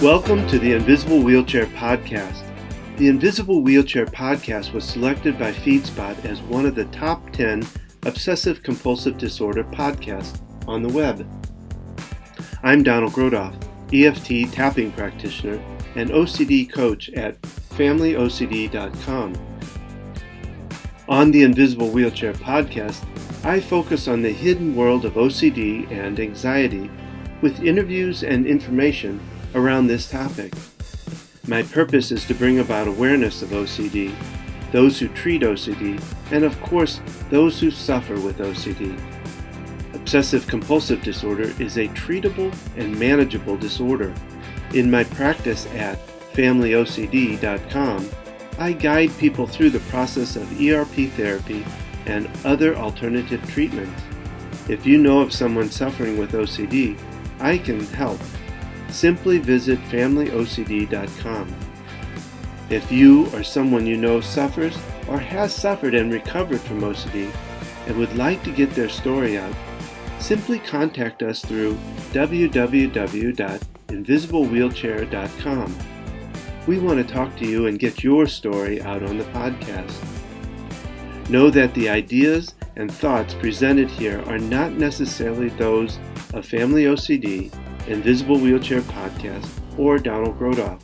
Welcome to the Invisible Wheelchair Podcast. The Invisible Wheelchair Podcast was selected by Feedspot as one of the top 10 obsessive-compulsive disorder podcasts on the web. I'm Donald Grodoff, EFT tapping practitioner and OCD coach at FamilyOCD.com. On the Invisible Wheelchair Podcast, I focus on the hidden world of OCD and anxiety with interviews and information around this topic. My purpose is to bring about awareness of OCD, those who treat OCD, and of course, those who suffer with OCD. Obsessive-compulsive disorder is a treatable and manageable disorder. In my practice at FamilyOCD.com, I guide people through the process of ERP therapy and other alternative treatments. If you know of someone suffering with OCD, I can help. Simply visit FamilyOCD.com. If you or someone you know suffers or has suffered and recovered from OCD and would like to get their story out, simply contact us through www.invisiblewheelchair.com. We want to talk to you and get your story out on the podcast. Know that the ideas and thoughts presented here are not necessarily those of Family OCD, Invisible Wheelchair Podcast, or Donald Grodoff.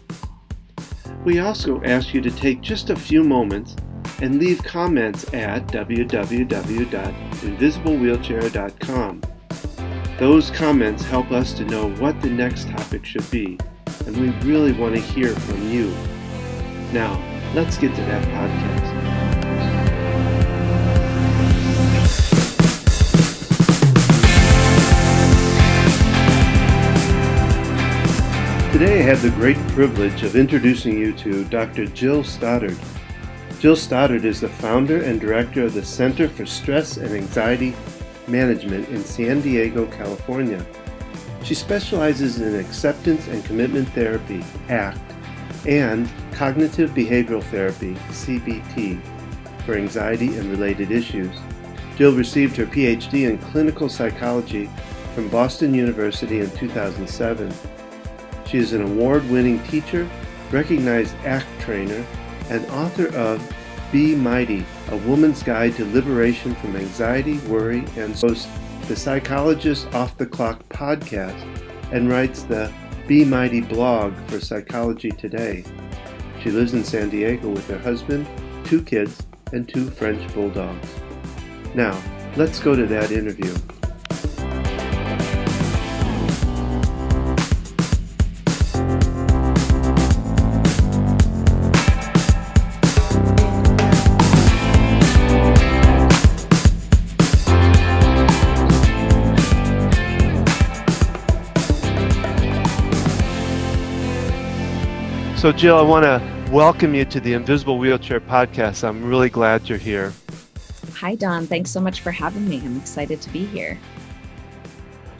We also ask you to take just a few moments and leave comments at www.invisiblewheelchair.com. Those comments help us to know what the next topic should be, and we really want to hear from you. Now, let's get to that podcast. Today I have the great privilege of introducing you to Dr. Jill Stoddard. Jill Stoddard is the founder and director of the Center for Stress and Anxiety Management in San Diego, California. She specializes in acceptance and commitment therapy, ACT, and cognitive behavioral therapy, CBT, for anxiety and related issues. Jill received her PhD in clinical psychology from Boston University in 2007. She is an award-winning teacher, recognized ACT trainer, and author of Be Mighty, A Woman's Guide to Liberation from Anxiety, Worry, and hosts the Psychologist Off the Clock podcast and writes the Be Mighty blog for Psychology Today. She lives in San Diego with her husband, 2 kids, and 2 French bulldogs. Now, let's go to that interview. So Jill, I want to welcome you to the Invisible Wheelchair Podcast. I'm really glad you're here. Hi, Don. Thanks so much for having me. I'm excited to be here.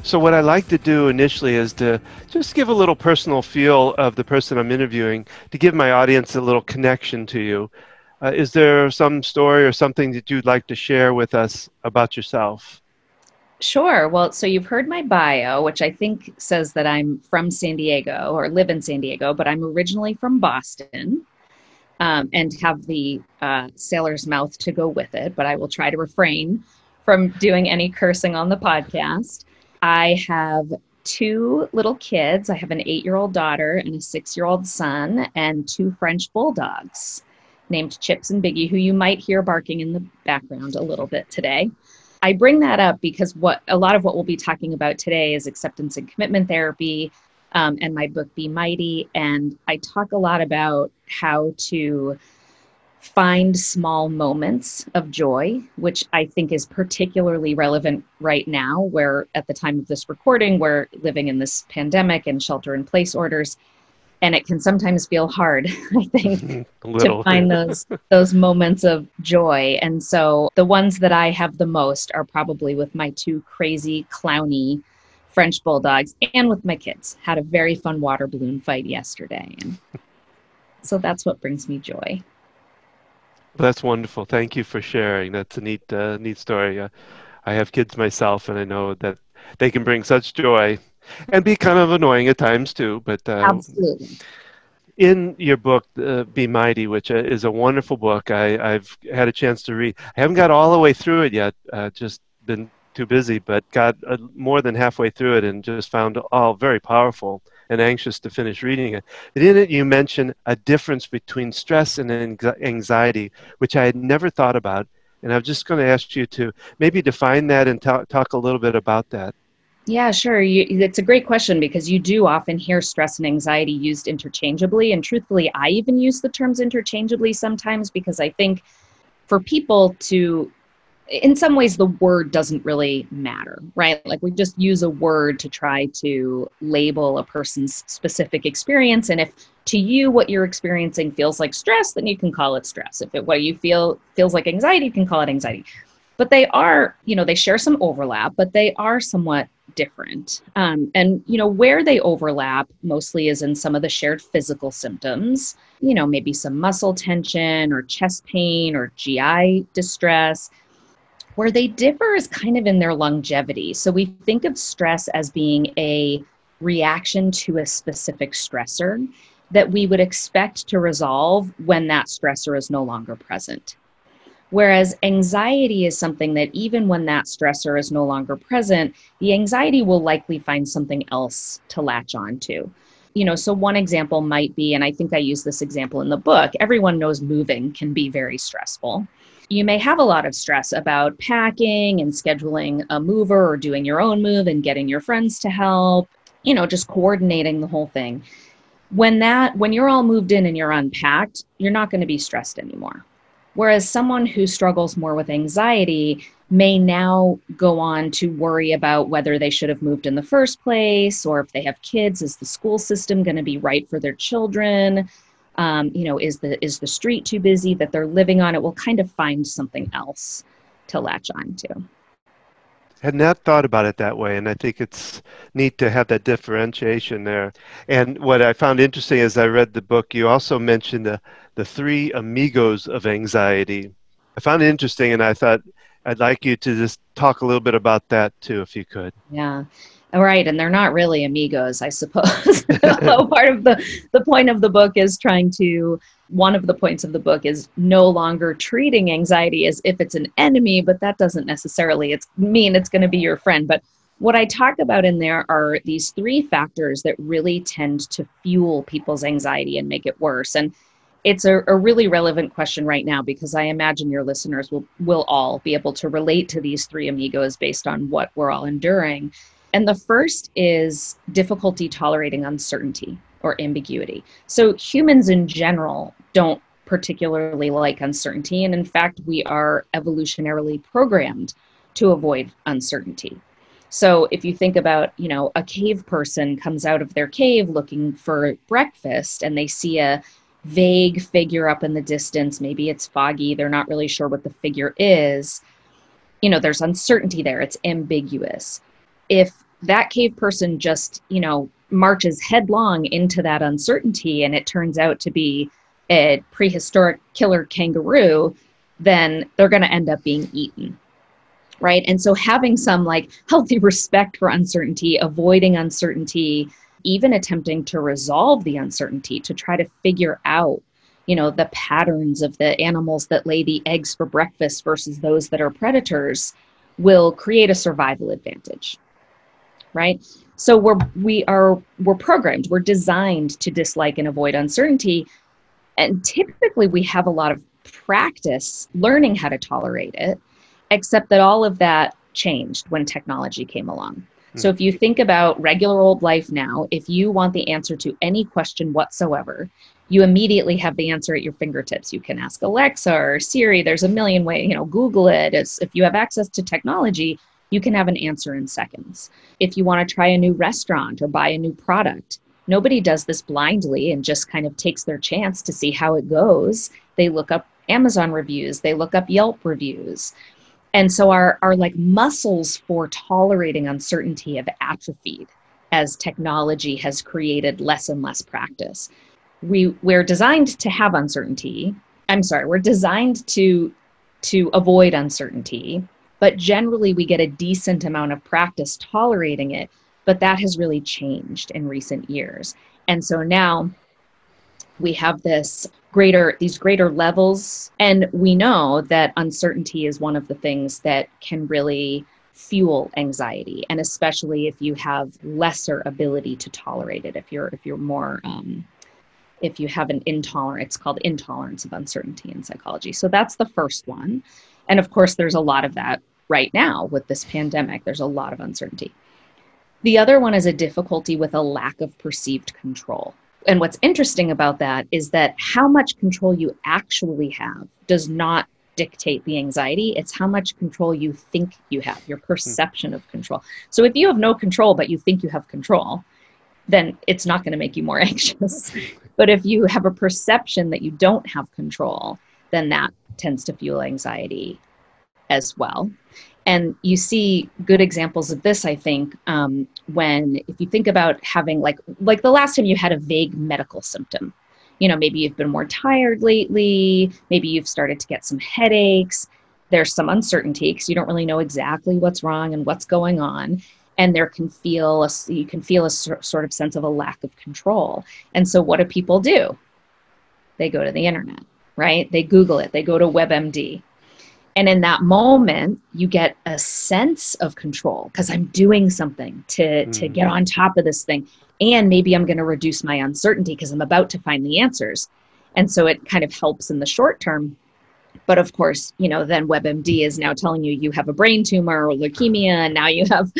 So what I like to do initially is to just give a little personal feel of the person I'm interviewing, to give my audience a little connection to you. Is there some story or something that you'd like to share with us about yourself? Sure. Well, so you've heard my bio, which I think says that I'm from San Diego or live in San Diego, but I'm originally from Boston and have the sailor's mouth to go with it, but I will try to refrain from doing any cursing on the podcast. I have 2 little kids. I have an 8-year-old daughter and a 6-year-old son and 2 French bulldogs named Chips and Biggie, who you might hear barking in the background a little bit today. I bring that up because a lot of what we'll be talking about today is acceptance and commitment therapy and my book, Be Mighty. And I talk a lot about how to find small moments of joy, which I think is particularly relevant right now, where at the time of this recording, we're living in this pandemic and shelter-in-place orders. And it can sometimes feel hard, I think, to find those moments of joy. And so the ones that I have the most are probably with my 2 crazy, clowny French bulldogs and with my kids. Had a very fun water balloon fight yesterday. And so that's what brings me joy. That's wonderful. Thank you for sharing. That's a neat story. I have kids myself, and I know that they can bring such joy And be kind of annoying at times too. But Absolutely. in your book, Be Mighty, which is a wonderful book, I've had a chance to read. I haven't got all the way through it yet, just been too busy, but got more than halfway through it and just found all very powerful and anxious to finish reading it. But in it, you mention a difference between stress and anxiety, which I had never thought about. And I'm just going to ask you to maybe define that and talk a little bit about that. Yeah, sure. It's a great question because you do often hear stress and anxiety used interchangeably. And truthfully, I even use the terms interchangeably sometimes because I think for people to, in some ways, the word doesn't really matter, right? Like we just use a word to try to label a person's specific experience. And if to you what you're experiencing feels like stress, then you can call it stress. If what you feel feels like anxiety, you can call it anxiety. But they are, they share some overlap, but they are somewhat different. And where they overlap mostly is in some of the shared physical symptoms, maybe some muscle tension or chest pain or GI distress. Where they differ is kind of in their longevity. So we think of stress as being a reaction to a specific stressor that we would expect to resolve when that stressor is no longer present. Whereas anxiety is something that even when that stressor is no longer present, the anxiety will likely find something else to latch on to. So one example might be, and I think I use this example in the book, everyone knows moving can be very stressful. You may have a lot of stress about packing and scheduling a mover or doing your own move and getting your friends to help, just coordinating the whole thing. When you're all moved in and you're unpacked, you're not going to be stressed anymore. Whereas someone who struggles more with anxiety may now go on to worry about whether they should have moved in the first place, or if they have kids, is the school system going to be right for their children? Is the street too busy that they're living on? It will kind of find something else to latch on to. Had not thought about it that way, and I think it's neat to have that differentiation there. And what I found interesting as I read the book, you also mentioned the three amigos of anxiety. I found it interesting, and I thought I'd like you to just talk a little bit about that too, if you could. Yeah. All right. And they're not really amigos, I suppose. Although part of the point of the book is one of the points of the book is no longer treating anxiety as if it's an enemy, but that doesn't necessarily mean it's going to be your friend. But what I talk about in there are these three factors that really tend to fuel people's anxiety and make it worse. And it's a really relevant question right now because I imagine your listeners will all be able to relate to these three amigos based on what we're all enduring. And the first is difficulty tolerating uncertainty or ambiguity. So humans in general don't particularly like uncertainty. And in fact, we are evolutionarily programmed to avoid uncertainty. So if you think about, a cave person comes out of their cave looking for breakfast and they see a vague figure up in the distance, maybe it's foggy, they're not really sure what the figure is, there's uncertainty there, it's ambiguous. If that cave person just, marches headlong into that uncertainty and it turns out to be a prehistoric killer kangaroo, then they're going to end up being eaten, right? And so having some healthy respect for uncertainty, avoiding uncertainty, even attempting to resolve the uncertainty to try to figure out, the patterns of the animals that lay the eggs for breakfast versus those that are predators will create a survival advantage. Right? So we're programmed, we're designed to dislike and avoid uncertainty. And typically we have a lot of practice learning how to tolerate it, except that all of that changed when technology came along. So if you think about regular old life now, if you want the answer to any question whatsoever, you immediately have the answer at your fingertips. You can ask Alexa or Siri, there's a million ways, Google it. If you have access to technology, you can have an answer in seconds. If you want to try a new restaurant or buy a new product, nobody does this blindly and just kind of takes their chance to see how it goes. They look up Amazon reviews, they look up Yelp reviews. And so our muscles for tolerating uncertainty have atrophied as technology has created less and less practice. We're designed to have uncertainty. We're designed to avoid uncertainty. But generally, we get a decent amount of practice tolerating it But that has really changed in recent years. And so now we have these greater levels. And we know that uncertainty is one of the things that can really fuel anxiety. And especially if you have lesser ability to tolerate it, if you're more, if you have an intolerance, it's called intolerance of uncertainty in psychology. So that's the first one. And of course, there's a lot of that right now with this pandemic. There's a lot of uncertainty. The other one is a difficulty with a lack of perceived control. And what's interesting about that is that how much control you actually have does not dictate the anxiety. It's how much control you think you have, your perception of control. So if you have no control, but you think you have control, then it's not going to make you more anxious. But if you have a perception that you don't have control, then that tends to fuel anxiety as well. And you see good examples of this, I think, if you think about having like the last time you had a vague medical symptom, maybe you've been more tired lately, maybe you've started to get some headaches, there's some uncertainty because you don't really know exactly what's wrong and what's going on. And you can feel a sort of sense of a lack of control. And so what do? They go to the internet, right? They Google it, they go to WebMD. And in that moment, you get a sense of control because I'm doing something to get on top of this thing. And maybe I'm going to reduce my uncertainty because I'm about to find the answers. And so it kind of helps in the short term. But of course, then WebMD is now telling you have a brain tumor or leukemia, and now you have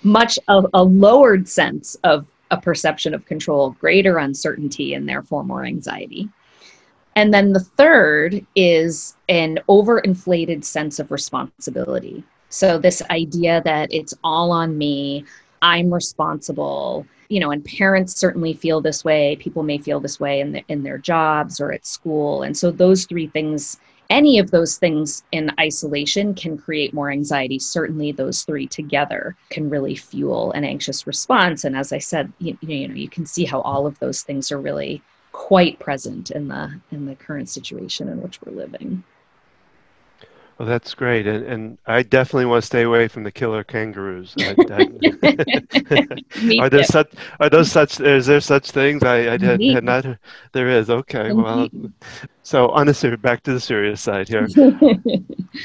much of a lowered sense of a perception of control, greater uncertainty, and therefore more anxiety. And then the third is an overinflated sense of responsibility. So this idea that it's all on me, I'm responsible, and parents certainly feel this way. People may feel this way in their jobs or at school. And so those three things, any of those things in isolation can create more anxiety. Certainly those three together can really fuel an anxious response. And as I said, you can see how all of those things are really quite present in the current situation in which we're living. Well, that's great, and I definitely want to stay away from the killer kangaroos. Is there such things? I had not. There is. Okay. Indeed. Well, so back to the serious side here.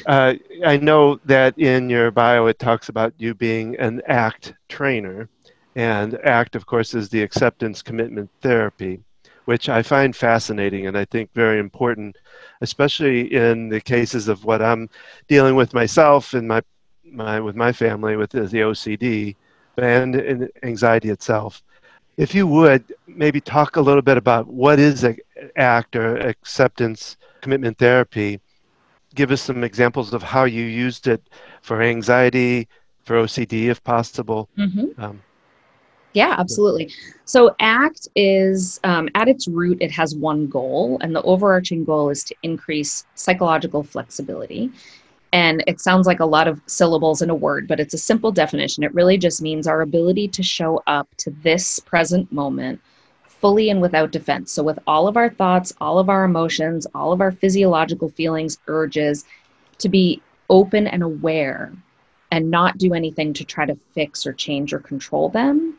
I know that in your bio it talks about you being an ACT trainer, and ACT, of course, is the acceptance commitment therapy, which I find fascinating and I think very important, especially in the cases of what I'm dealing with myself and with my family with the OCD and in anxiety itself. If you would, maybe talk a little bit about what is ACT or acceptance commitment therapy. Give us some examples of how you used it for anxiety, for OCD if possible. Mm-hmm. Yeah, absolutely. So ACT is, at its root, it has one goal, and the overarching goal is to increase psychological flexibility. And it sounds like a lot of syllables in a word, but it's a simple definition. It really just means our ability to show up to this present moment fully and without defense. So with all of our thoughts, all of our emotions, all of our physiological feelings, urges, to be open and aware and not do anything to try to fix or change or control them.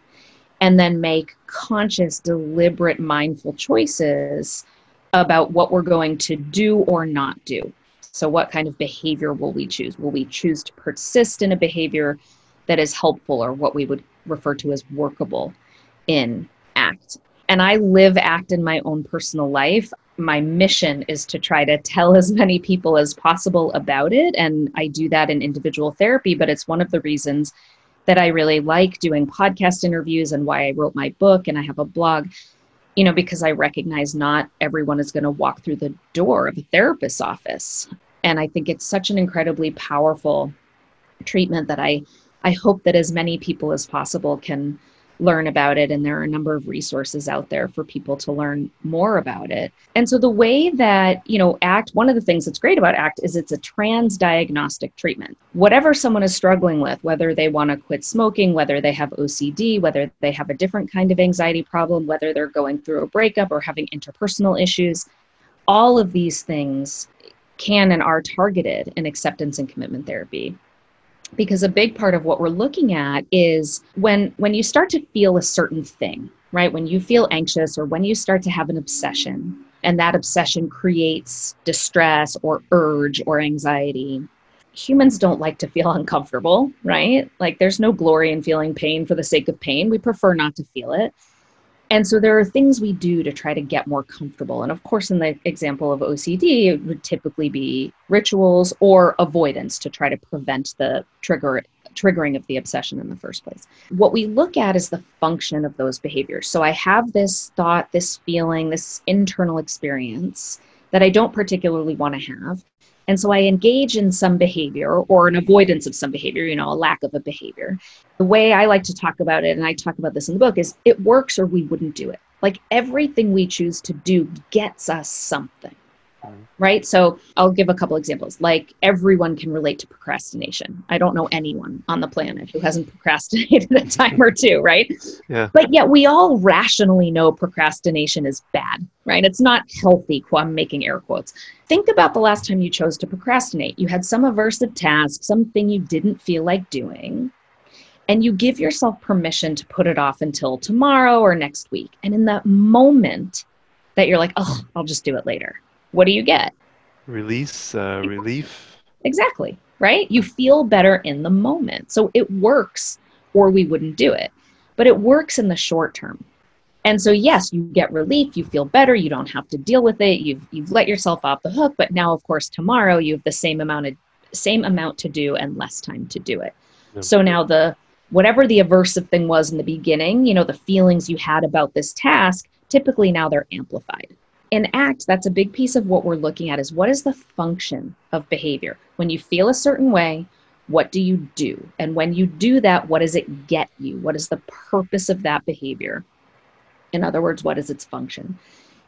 And then make conscious, deliberate, mindful choices about what we're going to do or not do. So what kind of behavior will we choose? Will we choose to persist in a behavior that is helpful or what we would refer to as workable in ACT? And I live ACT in my own personal life. My mission is to try to tell as many people as possible about it. And I do that in individual therapy, but it's one of the reasons that I really like doing podcast interviews and why I wrote my book and I have a blog, because I recognize not everyone is going to walk through the door of a therapist's office. And I think it's such an incredibly powerful treatment that I hope that as many people as possible can learn about it. And there are a number of resources out there for people to learn more about it. And so the way that, ACT, one of the things that's great about ACT is it's a transdiagnostic treatment. Whatever someone is struggling with, whether they want to quit smoking, whether they have OCD, whether they have a different kind of anxiety problem, whether they're going through a breakup or having interpersonal issues, all of these things can and are targeted in acceptance and commitment therapy. Because a big part of what we're looking at is when you start to feel a certain thing, right? When you feel anxious or when you start to have an obsession, and that obsession creates distress or urge or anxiety. Humans don't like to feel uncomfortable, right? Like there's no glory in feeling pain for the sake of pain. We prefer not to feel it. And so there are things we do to try to get more comfortable. And of course, in the example of OCD, it would typically be rituals or avoidance to try to prevent the triggering of the obsession in the first place. What we look at is the function of those behaviors. So I have this thought, this feeling, this internal experience that I don't particularly want to have. And so I engage in some behavior or an avoidance of some behavior, a lack of a behavior. The way I like to talk about it, and I talk about this in the book, is it works or we wouldn't do it. Like everything we choose to do gets us something, right? So I'll give a couple examples. Like everyone can relate to procrastination. I don't know anyone on the planet who hasn't procrastinated a time or two, right? Yeah. But yet we all rationally know procrastination is bad, right? It's not healthy. I'm making air quotes. Think about the last time you chose to procrastinate. You had some aversive task, something you didn't feel like doing, and you give yourself permission to put it off until tomorrow or next week. And in that moment that you're like, oh, I'll just do it later, what do you get? Relief. Exactly, right? You feel better in the moment. So it works or we wouldn't do it, but it works in the short term. And so, yes, you get relief, you feel better, you don't have to deal with it, you've let yourself off the hook, but now, of course, tomorrow you have the same amount to do and less time to do it. Yep. So now whatever the aversive thing was in the beginning, the feelings you had about this task, typically now they're amplified. In ACT, that's a big piece of what we're looking at is what is the function of behavior? When you feel a certain way, what do you do? And when you do that, what does it get you? What is the purpose of that behavior? In other words, what is its function?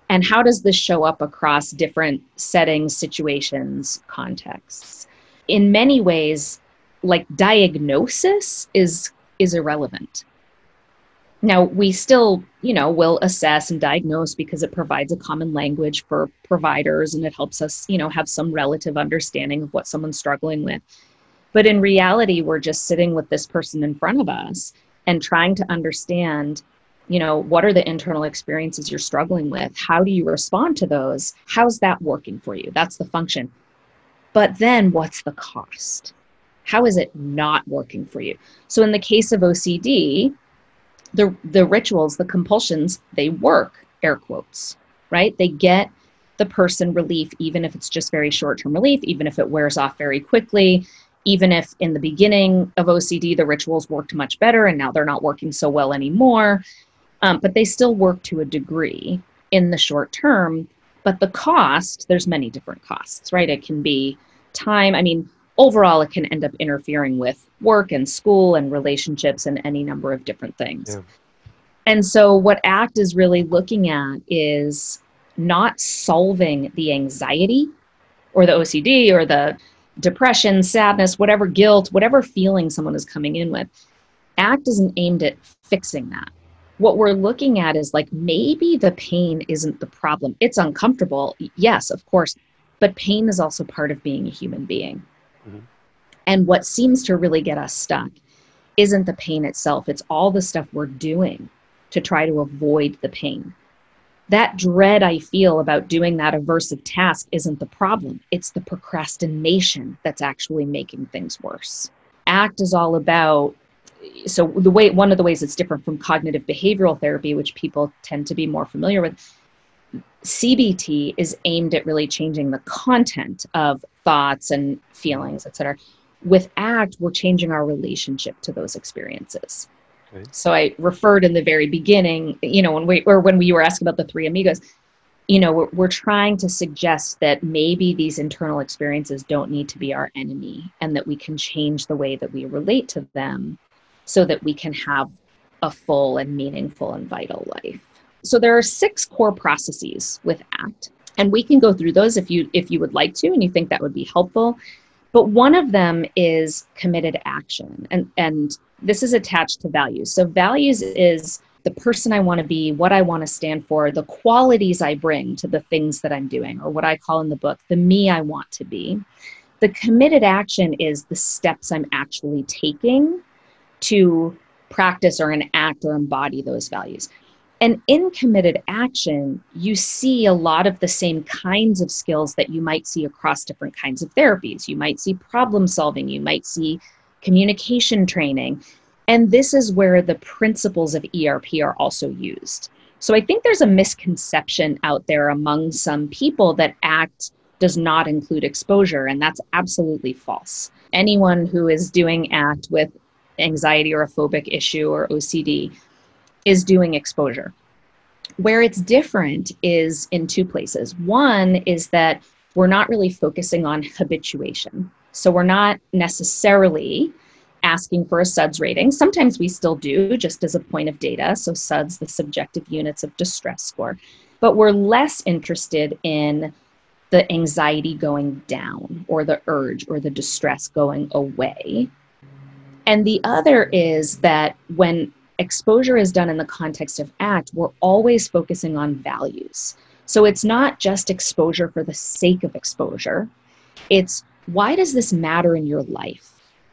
And how does this show up across different settings, situations, contexts? In many ways, like diagnosis is irrelevant. Now, we still, will assess and diagnose because it provides a common language for providers and it helps us, have some relative understanding of what someone's struggling with. But in reality, we're just sitting with this person in front of us and trying to understand, what are the internal experiences you're struggling with? How do you respond to those? How's that working for you? That's the function. But then what's the cost? How is it not working for you? So in the case of OCD, the rituals, the compulsions, they work, air quotes, right? They get the person relief, even if it's just very short-term relief, even if it wears off very quickly, even if in the beginning of OCD, the rituals worked much better and now they're not working so well anymore. But they still work to a degree in the short term. But the cost, there's many different costs, right? It can be time. I mean, overall, it can end up interfering with work and school and relationships and any number of different things. Yeah. And so what ACT is really looking at is not solving the anxiety or the OCD or the depression, sadness, whatever guilt, whatever feeling someone is coming in with. ACT isn't aimed at fixing that. What we're looking at is like, maybe the pain isn't the problem. It's uncomfortable. Yes, of course. But pain is also part of being a human being. Mm-hmm. And what seems to really get us stuck isn't the pain itself. It's all the stuff we're doing to try to avoid the pain. That dread I feel about doing that aversive task isn't the problem. It's the procrastination that's actually making things worse. ACT is all about, so one of the ways it's different from cognitive behavioral therapy, which people tend to be more familiar with, CBT is aimed at really changing the content of thoughts and feelings, et cetera. With ACT, we're changing our relationship to those experiences. Okay. So I referred in the very beginning, when we were asked about the three amigos, we're trying to suggest that maybe these internal experiences don't need to be our enemy and that we can change the way that we relate to them so that we can have a full and meaningful and vital life. So there are 6 core processes with ACT, and we can go through those if you would like to, and you think that would be helpful. But one of them is committed action, and this is attached to values. So values is the person I want to be, what I want to stand for, the qualities I bring to the things that I'm doing, or what I call in the book, the me I want to be. The committed action is the steps I'm actually taking to practice or enact or embody those values. And in committed action, you see a lot of the same kinds of skills that you might see across different kinds of therapies. You might see problem solving, you might see communication training. And this is where the principles of ERP are also used. So I think there's a misconception out there among some people that ACT does not include exposure, and that's absolutely false. Anyone who is doing ACT with anxiety or a phobic issue or OCD is doing exposure. Where it's different is in two places. One is that we're not really focusing on habituation. So we're not necessarily asking for a SUDS rating. Sometimes we still do, just as a point of data. So SUDS, the subjective units of distress score. But we're less interested in the anxiety going down or the urge or the distress going away. And the other is that when exposure is done in the context of ACT, we're always focusing on values. So it's not just exposure for the sake of exposure. It's, why does this matter in your life?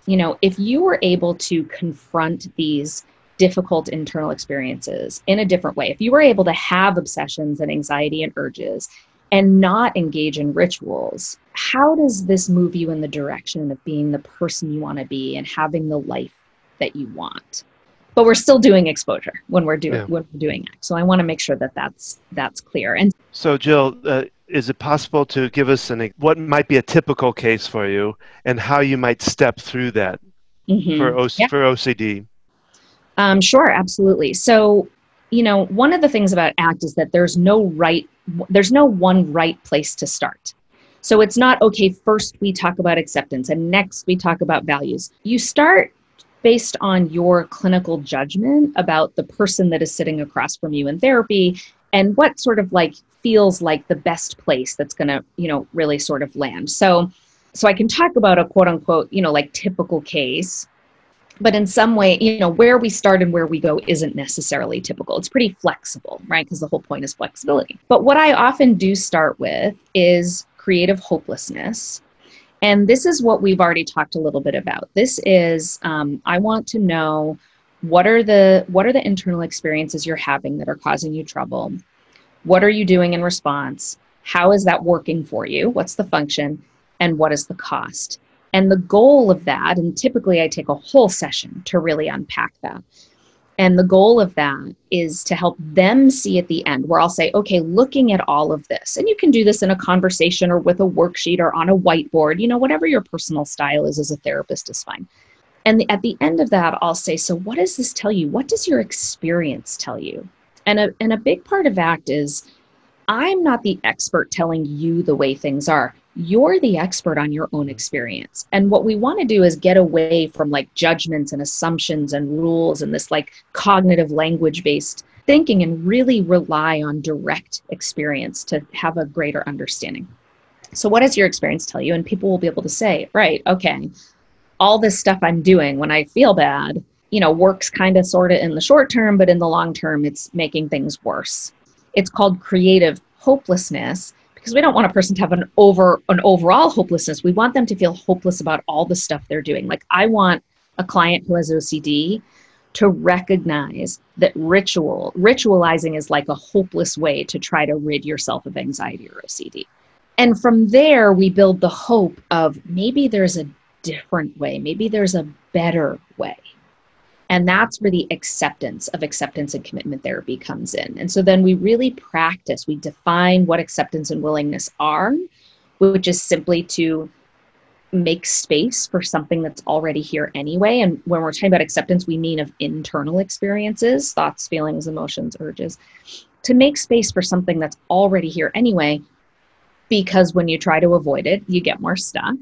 You know, if you were able to confront these difficult internal experiences in a different way, if you were able to have obsessions and anxiety and urges and not engage in rituals, how does this move you in the direction of being the person you want to be and having the life that you want? But we're still doing exposure when we're doing ACT. So I want to make sure that that's clear. And so, Jill, is it possible to give us what might be a typical case for you and how you might step through that for OCD? Sure, absolutely. So, you know, one of the things about ACT is that there's no one right place to start. So it's not, okay, first we talk about acceptance and next we talk about values. You start based on your clinical judgment about the person that is sitting across from you in therapy and what sort of like feels like the best place that's going to, you know, really sort of land. So I can talk about a quote unquote, you know, like typical case, but in some way, you know, where we start and where we go isn't necessarily typical. It's pretty flexible, right? Because the whole point is flexibility. But what I often do start with is creative hopelessness. And this is what we've already talked a little bit about. This is, I want to know what are the internal experiences you're having that are causing you trouble? What are you doing in response? How is that working for you? What's the function? And what is the cost? And the goal of that, and typically I take a whole session to really unpack that. And the goal of that is to help them see at the end where I'll say, okay, looking at all of this, and you can do this in a conversation or with a worksheet or on a whiteboard, you know, whatever your personal style is as a therapist is fine. And at the end of that, I'll say, so what does this tell you? What does your experience tell you? And a big part of ACT is I'm not the expert telling you the way things are. You're the expert on your own experience. And what we want to do is get away from like judgments and assumptions and rules and this like cognitive language-based thinking and really rely on direct experience to have a greater understanding. So what does your experience tell you? And people will be able to say, right, okay, all this stuff I'm doing when I feel bad, you know, works kind of sort of in the short term, but in the long term, it's making things worse. It's called creative hopelessness because we don't want a person to have an overall hopelessness. We want them to feel hopeless about all the stuff they're doing. Like I want a client who has OCD to recognize that ritualizing is like a hopeless way to try to rid yourself of anxiety or OCD. And from there, we build the hope of maybe there's a different way. Maybe there's a better way. And that's where the acceptance and commitment therapy comes in. And so then we really practice, we define what acceptance and willingness are, which is simply to make space for something that's already here anyway. And when we're talking about acceptance, we mean of internal experiences, thoughts, feelings, emotions, urges, to make space for something that's already here anyway, because when you try to avoid it, you get more stuck.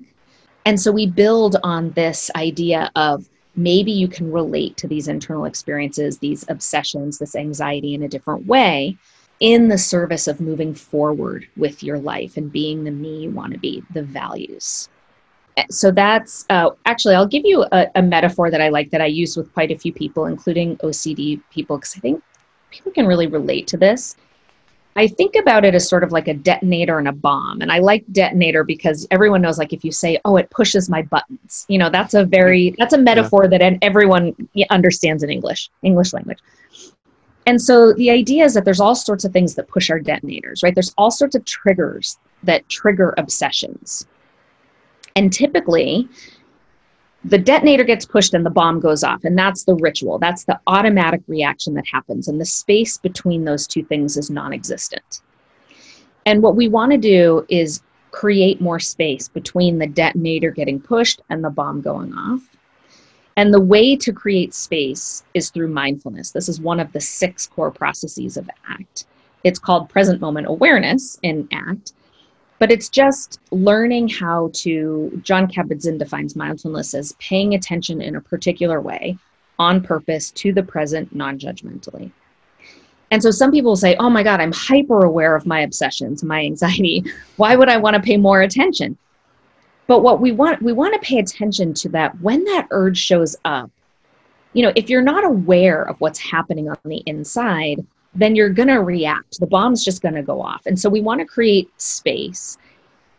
And so we build on this idea of maybe you can relate to these internal experiences, these obsessions, this anxiety in a different way in the service of moving forward with your life and being the me you want to be, the values. So that's, actually, I'll give you a metaphor that I like that I use with quite a few people, including OCD people, because I think people can really relate to this. I think about it as sort of like a detonator and a bomb. And I like detonator because everyone knows, like, if you say, oh, it pushes my buttons, that's a metaphor that everyone understands in English language. And so the idea is that there's all sorts of things that push our detonators, right? There's all sorts of triggers that trigger obsessions. And typically, the detonator gets pushed and the bomb goes off. And that's the ritual. That's the automatic reaction that happens. And the space between those two things is non-existent. And what we want to do is create more space between the detonator getting pushed and the bomb going off. And the way to create space is through mindfulness. This is one of the 6 core processes of ACT. It's called present moment awareness in ACT, but it's just learning how to, John Kabat-Zinn defines mindfulness as paying attention in a particular way, on purpose, to the present, non-judgmentally. And so some people say, oh my God, I'm hyper aware of my obsessions, my anxiety. Why would I want to pay more attention? But what we want to pay attention to that when that urge shows up. If you're not aware of what's happening on the inside, then you're going to react. The bomb's just going to go off. And so we want to create space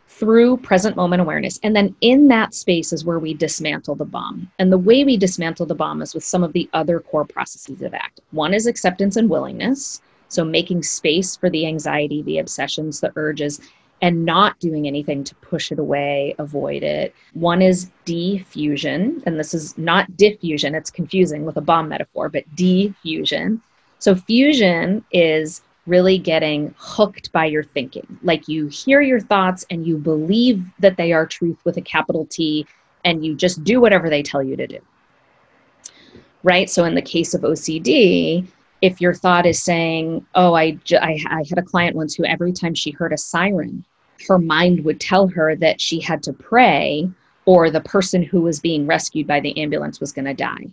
through present moment awareness. And then in that space is where we dismantle the bomb. And the way we dismantle the bomb is with some of the other core processes of ACT. One is acceptance and willingness. So making space for the anxiety, the obsessions, the urges, and not doing anything to push it away, avoid it. One is defusion, and this is not diffusion, it's confusing with a bomb metaphor, but defusion. So fusion is really getting hooked by your thinking. Like you hear your thoughts and you believe that they are truth with a capital T, and you just do whatever they tell you to do. Right? So in the case of OCD, if your thought is saying, oh, I had a client once who every time she heard a siren, her mind would tell her that she had to pray or the person who was being rescued by the ambulance was going to die.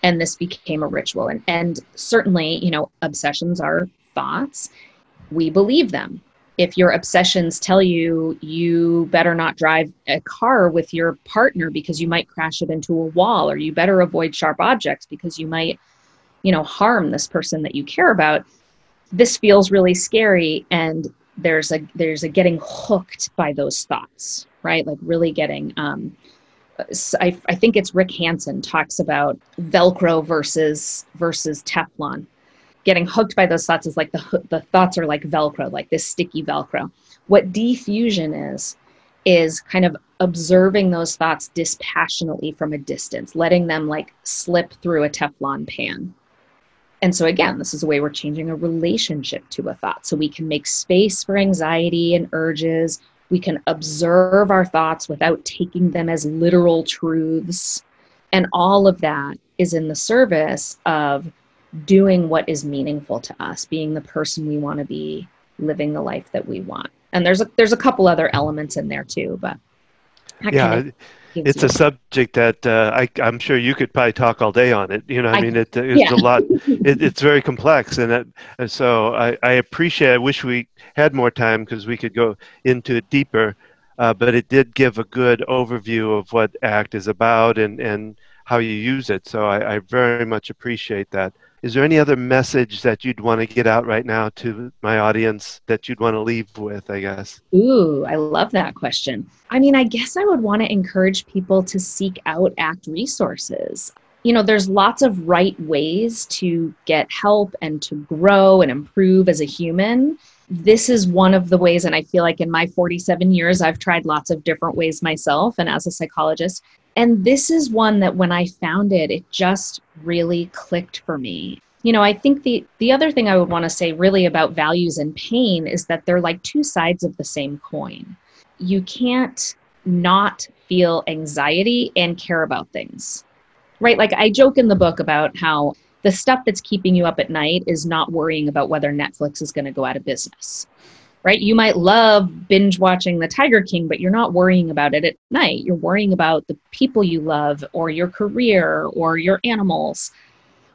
And this became a ritual. And certainly, obsessions are thoughts. We believe them. If your obsessions tell you, you better not drive a car with your partner because you might crash it into a wall, or you better avoid sharp objects because you might harm this person that you care about, this feels really scary. And there's a getting hooked by those thoughts, right? Like really getting, I think it's Rick Hansen talks about Velcro versus Teflon. Getting hooked by those thoughts is like the thoughts are like Velcro, like this sticky Velcro. What diffusion is kind of observing those thoughts dispassionately from a distance, letting them like slip through a Teflon pan. And so again, this is the way we're changing a relationship to a thought. So we can make space for anxiety and urges. We can observe our thoughts without taking them as literal truths. And all of that is in the service of doing what is meaningful to us, being the person we want to be, living the life that we want. And there's a couple other elements in there too, but yeah, it's a subject that I'm sure you could probably talk all day on it. It's a lot. It's very complex, and so I appreciate. I wish we had more time because we could go into it deeper. But it did give a good overview of what ACT is about and how you use it. So I very much appreciate that. Is there any other message that you'd want to get out right now to my audience that you'd want to leave with, I guess? Ooh, I love that question. I guess I would want to encourage people to seek out ACT resources. There's lots of right ways to get help and to grow and improve as a human. This is one of the ways, and I feel like in my 47 years, I've tried lots of different ways myself and as a psychologist. And this is one that when I found it, it just really clicked for me. I think the other thing I would want to say really about values and pain is that they're like two sides of the same coin. You can't not feel anxiety and care about things, right? Like I joke in the book about how the stuff that's keeping you up at night is not worrying about whether Netflix is going to go out of business. Right? You might love binge watching The Tiger King, but you're not worrying about it at night. You're worrying about the people you love or your career or your animals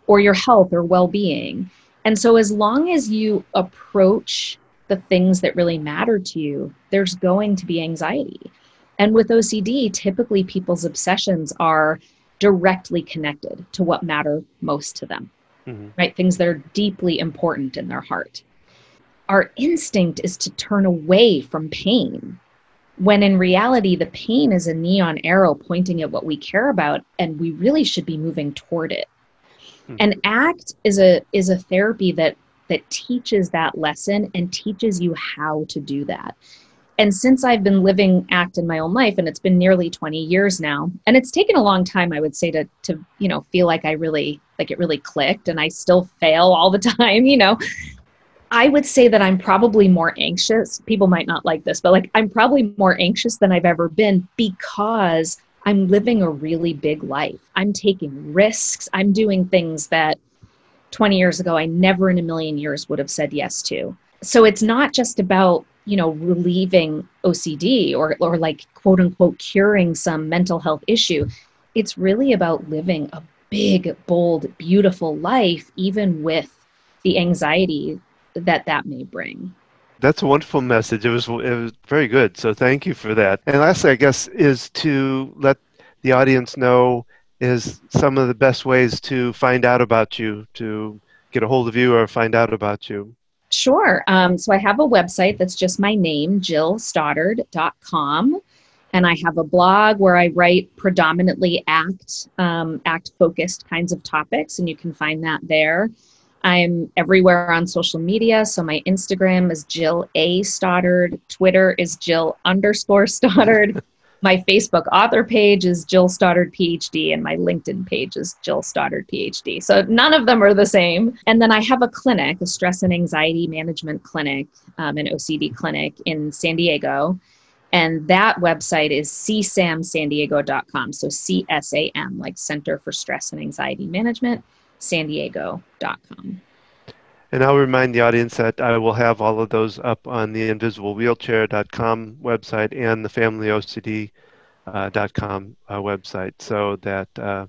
or your health or well-being. And so as long as you approach the things that really matter to you, there's going to be anxiety. And with OCD, typically people's obsessions are directly connected to what matter most to them, right? Things that are deeply important in their heart. our instinct is to turn away from pain, when in reality, the pain is a neon arrow pointing at what we care about, and we really should be moving toward it. And ACT is a therapy that teaches that lesson and teaches you how to do that. And since I've been living ACT in my own life, and it's been nearly 20 years now, and it's taken a long time, I would say, to feel like it really clicked, and I still fail all the time, I would say that I'm probably more anxious. People might not like this, but I'm probably more anxious than I've ever been, because I'm living a really big life. I'm taking risks. I'm doing things that 20 years ago, I never in a million years would have said yes to. So it's not just about, relieving OCD or quote unquote curing some mental health issue. It's really about living a big, bold, beautiful life, even with the anxiety that may bring. That's a wonderful message. It was very good. So thank you for that. And lastly, I guess, is to let the audience know is some of the best ways to find out about you, to get a hold of you or find out about you. Sure. So I have a website that's just my name, JillStoddard.com. And I have a blog where I write predominantly ACT-focused kinds of topics, and you can find that there. I'm everywhere on social media. So my Instagram is Jill A. Stoddard. Twitter is Jill_Stoddard. My Facebook author page is Jill Stoddard, PhD, and my LinkedIn page is Jill Stoddard, PhD. So none of them are the same. And then I have a clinic, a stress and anxiety management clinic, an OCD clinic in San Diego. And that website is csamsandiego.com. So CSAM, like Center for Stress and Anxiety Management, sandiego.com. And I'll remind the audience that I will have all of those up on the invisiblewheelchair.com website and the familyocd.com website, so that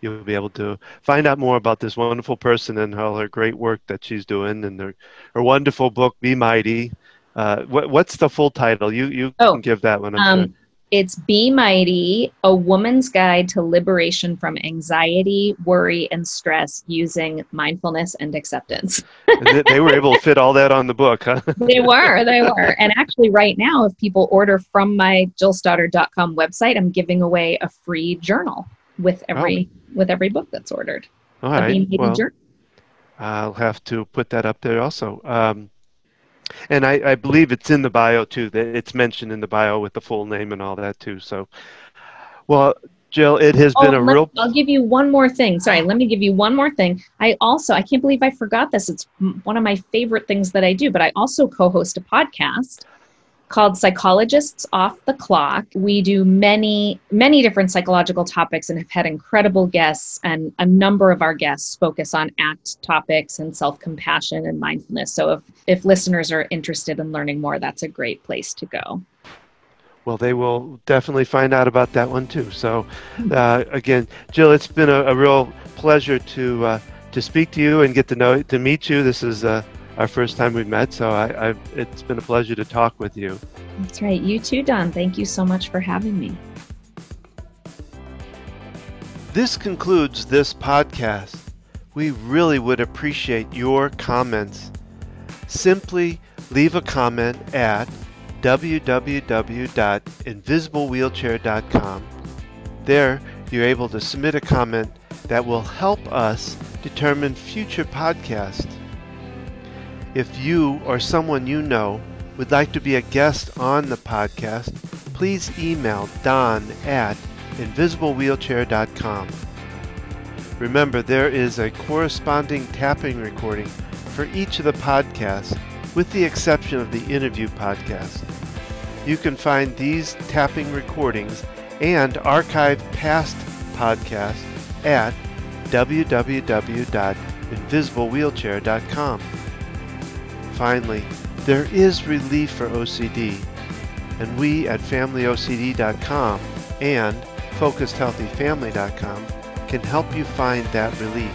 you'll be able to find out more about this wonderful person and all her great work that she's doing, and her wonderful book, Be Mighty. What's the full title? You can give that one, I'm sure. It's Be Mighty, A Woman's Guide to Liberation from Anxiety, Worry, and Stress Using Mindfulness and Acceptance. They were able to fit all that on the book, huh? They were. And actually right now, if people order from my JillStoddard.com website, I'm giving away a free journal with every book that's ordered. All right. Well, I'll have to put that up there also. And I believe it's in the bio too. That it's mentioned in the bio with the full name and all that too. So, well, Jill, it has been a real... I'll give you one more thing. Sorry, let me give you one more thing. I can't believe I forgot this. It's one of my favorite things that I do, but I also co-host a podcast called Psychologists Off the Clock. We do many, many different psychological topics and have had incredible guests, and a number of our guests focus on ACT topics and self-compassion and mindfulness. So if listeners are interested in learning more, that's a great place to go. Well, they will definitely find out about that one too. So again, Jill, it's been a real pleasure to speak to you and get to meet you. This is our first time we've met, so it's been a pleasure to talk with you. That's right. You too, Don. Thank you so much for having me. This concludes this podcast. We really would appreciate your comments. Simply leave a comment at www.invisiblewheelchair.com. There, you're able to submit a comment that will help us determine future podcasts. If you or someone you know would like to be a guest on the podcast, please email don@invisiblewheelchair.com. Remember, there is a corresponding tapping recording for each of the podcasts, with the exception of the interview podcast. You can find these tapping recordings and archive past podcasts at www.invisiblewheelchair.com. Finally, there is relief for OCD, and we at familyocd.com and focusedhealthyfamily.com can help you find that relief.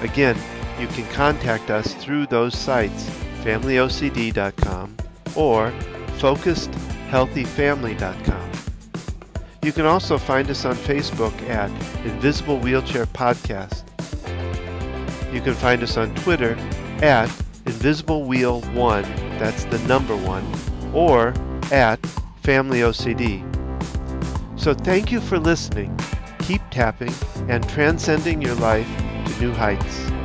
Again, you can contact us through those sites, familyocd.com or focusedhealthyfamily.com. You can also find us on Facebook at Invisible Wheelchair Podcast. You can find us on Twitter at InvisibleWheel1, that's the number 1, or at Family OCD. So thank you for listening. Keep tapping and transcending your life to new heights.